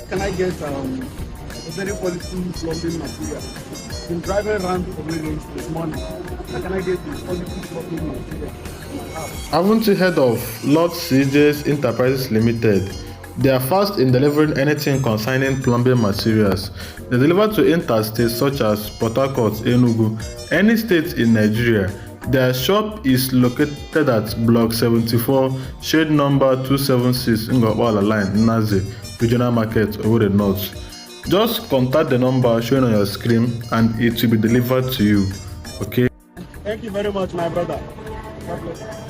can I get a very quality plumbing material? Been driving around for millions this morning. How can I get this quality plumbing material? Haven't you heard of Lord CJ's Enterprises Limited? They are fast in delivering anything concerning plumbing materials. They deliver to interstates such as Port Harcourt, Enugu, any state in Nigeria. Their shop is located at Block 74, shade number 276, Ngopala Line, Naze, Regional Market, Owerri North. Just contact the number shown on your screen and it will be delivered to you. Okay? Thank you very much, my brother. God bless you.